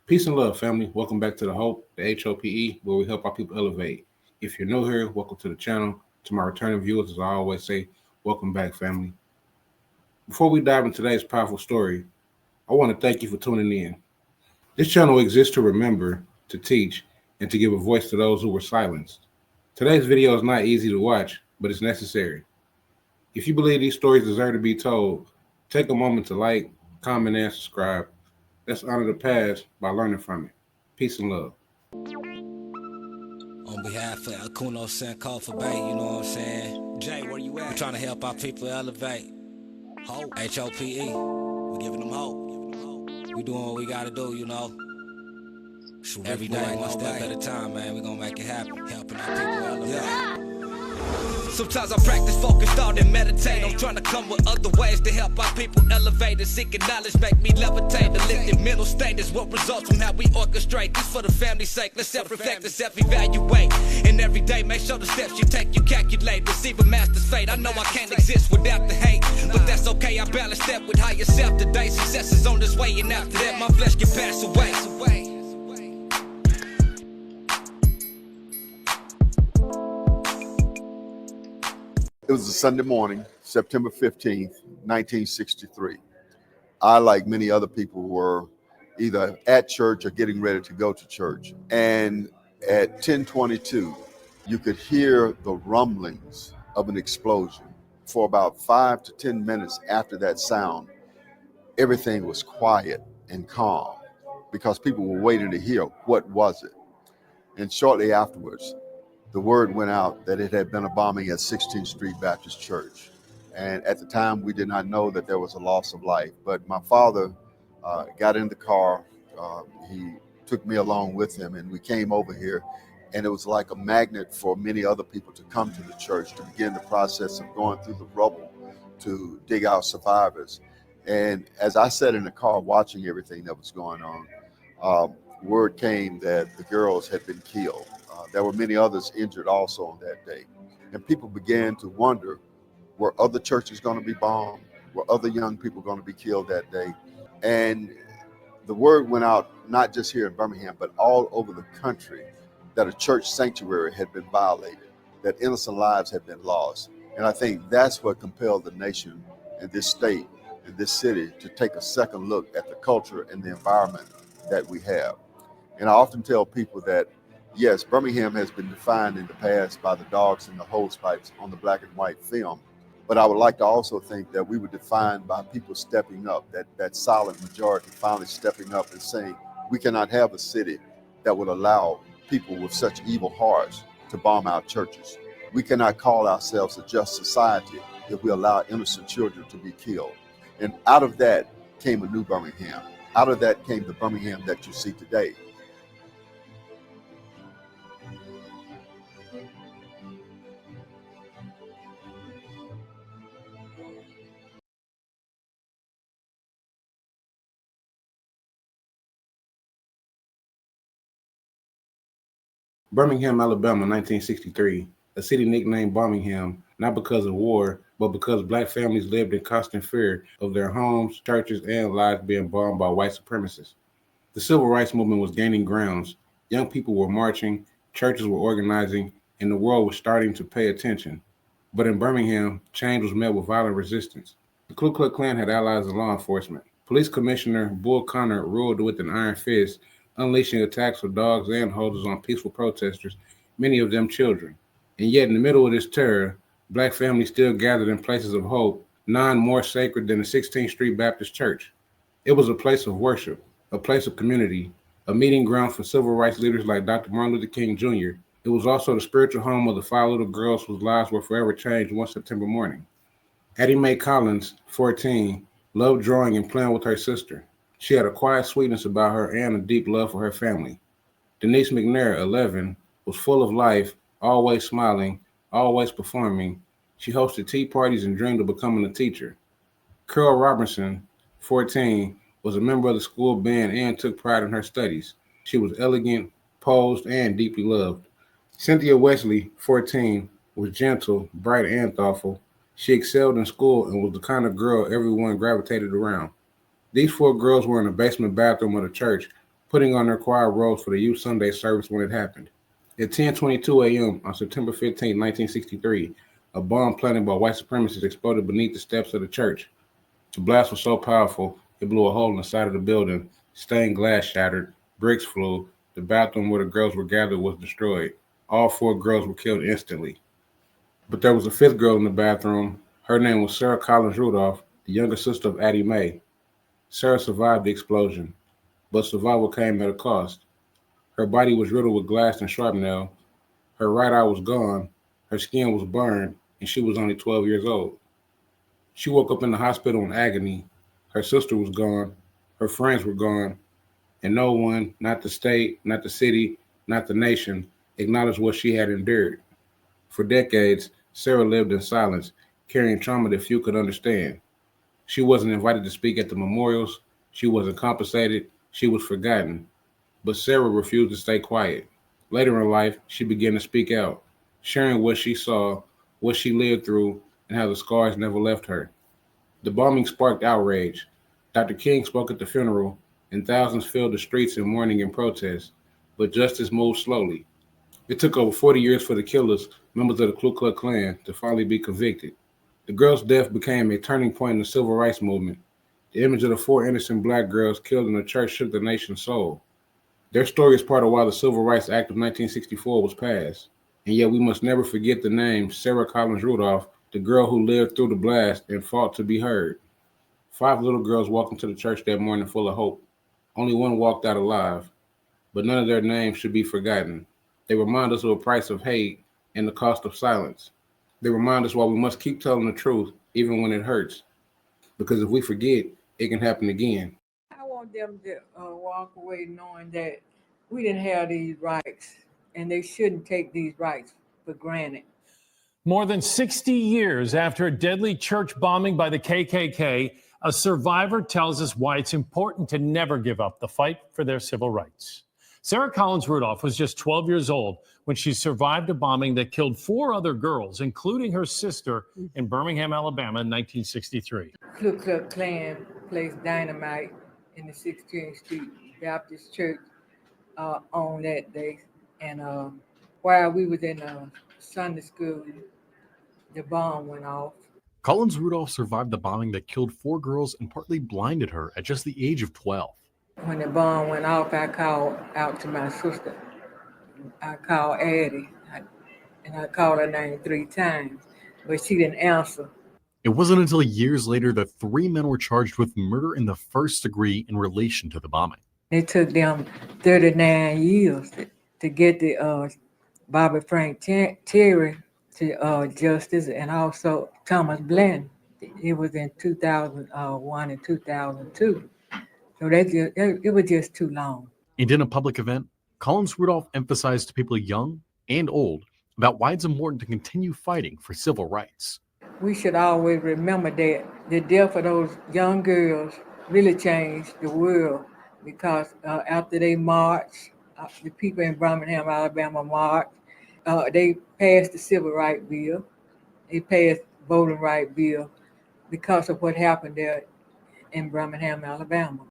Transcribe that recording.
Peace and love, family. Welcome back to the Hope, the HOPE, where we help our people elevate. If you're new here, welcome to the channel. To my returning viewers, as I always say, welcome back, family. Before we dive into today's powerful story, I want to thank you for tuning in. This channel exists to remember, to teach, and to give a voice to those who were silenced. Today's video is not easy to watch, but it's necessary. If you believe these stories deserve to be told, take a moment to like, comment, and subscribe. Let's honor the past by learning from it. Peace and love. On behalf of Akuno Call for Bay, you know what I'm saying? Jay, where you at? We're trying to help our people elevate. Hope. HOPE. We're giving them hope. We doing what we gotta do, you know. Every day, one step at a time, man. We gonna make it happen. Helping our people elevate. Yeah. Sometimes I practice focus, thought, and meditate. I'm trying to come with other ways to help our people elevate and seeking knowledge, make me levitate. The lifted mental state is what results from how we orchestrate. This for the family's sake. Let's self-reflect and self-evaluate. And every day, make sure the steps you take, you calculate. Receive a master's fate. I know I can't exist without the hate, but that's okay. I balance that with higher self today. Success is on this way, and after that, my flesh can pass away. It was a Sunday morning, September 15th, 1963. I, like many other people, were either at church or getting ready to go to church. And at 10:22, you could hear the rumblings of an explosion. For about 5 to 10 minutes after that sound, everything was quiet and calm because people were waiting to hear what was it. And shortly afterwards, the word went out that it had been a bombing at 16th Street Baptist Church. And at the time, we did not know that there was a loss of life. But my father got in the car. He took me along with him, and we came over here. And it was like a magnet for many other people to come to the church to begin the process of going through the rubble to dig out survivors. And as I sat in the car watching everything that was going on, word came that the girls had been killed. There were many others injured also on that day. And people began to wonder, were other churches going to be bombed? Were other young people going to be killed that day? And the word went out, not just here in Birmingham, but all over the country, that a church sanctuary had been violated, that innocent lives had been lost. And I think that's what compelled the nation and this state and this city to take a second look at the culture and the environment that we have. And I often tell people that, yes, Birmingham has been defined in the past by the dogs and the hose pipes on the black and white film. But I would like to also think that we were defined by people stepping up, that silent majority finally stepping up and saying, we cannot have a city that would allow people with such evil hearts to bomb our churches. We cannot call ourselves a just society if we allow innocent children to be killed. And out of that came a new Birmingham. Out of that came the Birmingham that you see today. Birmingham, Alabama, 1963, a city nicknamed Birmingham, not because of war, but because black families lived in constant fear of their homes, churches, and lives being bombed by white supremacists. The civil rights movement was gaining grounds. Young people were marching, churches were organizing, and the world was starting to pay attention. But in Birmingham, change was met with violent resistance. The Ku Klux Klan had allies in law enforcement. Police Commissioner Bull Connor ruled with an iron fist, unleashing attacks with dogs and hoses on peaceful protesters, many of them children. And yet, in the middle of this terror, black families still gathered in places of hope, none more sacred than the 16th Street Baptist Church. It was a place of worship, a place of community, a meeting ground for civil rights leaders like Dr. Martin Luther King Jr. It was also the spiritual home of the 5 little girls whose lives were forever changed one September morning. Addie Mae Collins, 14, loved drawing and playing with her sister. She had a quiet sweetness about her and a deep love for her family. Denise McNair, 11, was full of life, always smiling, always performing. She hosted tea parties and dreamed of becoming a teacher. Carole Robertson, 14, was a member of the school band and took pride in her studies. She was elegant, posed, and deeply loved. Cynthia Wesley, 14, was gentle, bright, and thoughtful. She excelled in school and was the kind of girl everyone gravitated around. These 4 girls were in the basement bathroom of the church, putting on their choir robes for the youth Sunday service when it happened. At 10:22 a.m. on September 15, 1963, a bomb planted by white supremacists exploded beneath the steps of the church. The blast was so powerful, it blew a hole in the side of the building. Stained glass shattered, bricks flew, the bathroom where the girls were gathered was destroyed. All 4 girls were killed instantly. But there was a 5th girl in the bathroom. Her name was Sarah Collins Rudolph, the younger sister of Addie Mae. Sarah survived the explosion, but survival came at a cost. Her body was riddled with glass and shrapnel. Her right eye was gone, her skin was burned, and she was only 12 years old. She woke up in the hospital in agony. Her sister was gone, her friends were gone, and no one, not the state, not the city, not the nation, acknowledged what she had endured. For decades, Sarah lived in silence, carrying trauma that few could understand. She wasn't invited to speak at the memorials, she wasn't compensated, she was forgotten. But Sarah refused to stay quiet. Later in life, she began to speak out, sharing what she saw, what she lived through, and how the scars never left her. The bombing sparked outrage. Dr. King spoke at the funeral, and thousands filled the streets in mourning and protest. But justice moved slowly. It took over 40 years for the killers, members of the Ku Klux Klan, to finally be convicted. The girls' death became a turning point in the civil rights movement. The image of the 4 innocent black girls killed in the church shook the nation's soul. Their story is part of why the Civil Rights Act of 1964 was passed. And yet we must never forget the name Sarah Collins Rudolph, the girl who lived through the blast and fought to be heard. 5 little girls walked into the church that morning full of hope. Only one walked out alive, but none of their names should be forgotten. They remind us of the price of hate and the cost of silence. They remind us why we must keep telling the truth even when it hurts. Because if we forget, it can happen again. I want them to walk away knowing that we didn't have these rights and they shouldn't take these rights for granted. More than 60 years after a deadly church bombing by the KKK, a survivor tells us why it's important to never give up the fight for their civil rights. Sarah Collins Rudolph was just 12 years old when she survived a bombing that killed 4 other girls, including her sister, in Birmingham, Alabama in 1963. Ku Klux Klan placed dynamite in the 16th Street Baptist Church on that day. And while we was in Sunday school, the bomb went off. Collins Rudolph survived the bombing that killed 4 girls and partly blinded her at just the age of 12. When the bomb went off, I called out to my sister. I called Addie, and I called her name 3 times, but she didn't answer. It wasn't until years later that 3 men were charged with murder in the first degree in relation to the bombing. It took them 39 years to get the Bobby Frank Terry to justice, and also Thomas Bland. It was in 2001 and 2002. So it was just too long. And in a public event, Collins Rudolph emphasized to people young and old about why it's important to continue fighting for civil rights. We should always remember that the death of those young girls really changed the world, because after they marched, the people in Birmingham, Alabama marched, they passed the Civil Rights Bill, they passed the Voting Rights Bill because of what happened there in Birmingham, Alabama.